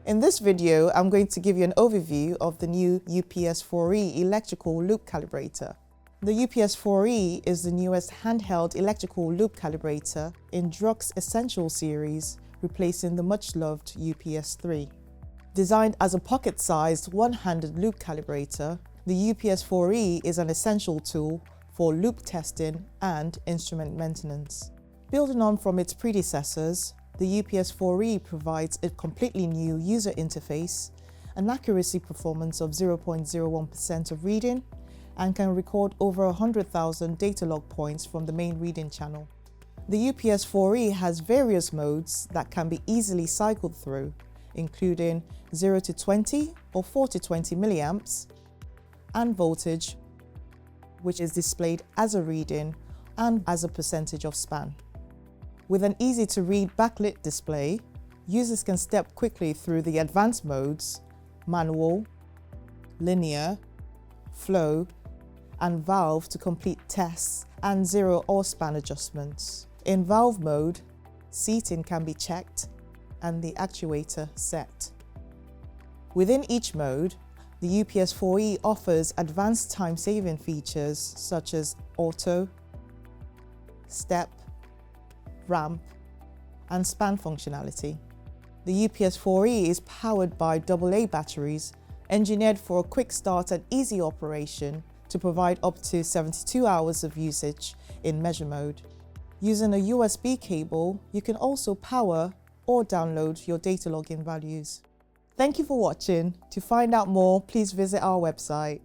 In this video, I'm going to give you an overview of the new UPS4E electrical loop calibrator. The UPS4E is the newest handheld electrical loop calibrator in Druck's Essential series, replacing the much-loved UPS3. Designed as a pocket-sized one-handed loop calibrator, the UPS4E is an essential tool for loop testing and instrument maintenance. Building on from its predecessors, the UPS4E provides a completely new user interface, an accuracy performance of 0.01% of reading, and can record over 100,000 data log points from the main reading channel. The UPS4E has various modes that can be easily cycled through, including 0 to 20 or 4 to 20 milliamps, and voltage, which is displayed as a reading and as a percentage of span. With an easy-to-read backlit display, users can step quickly through the advanced modes, manual, linear, flow, and valve to complete tests and zero or span adjustments. In valve mode, seating can be checked and the actuator set. Within each mode, the UPS4E offers advanced time-saving features such as auto, step, ramp, and span functionality. The UPS4E is powered by AA batteries, engineered for a quick start and easy operation to provide up to 72 hours of usage in measure mode. Using a USB cable, you can also power or download your data logging values. Thank you for watching. To find out more, please visit our website.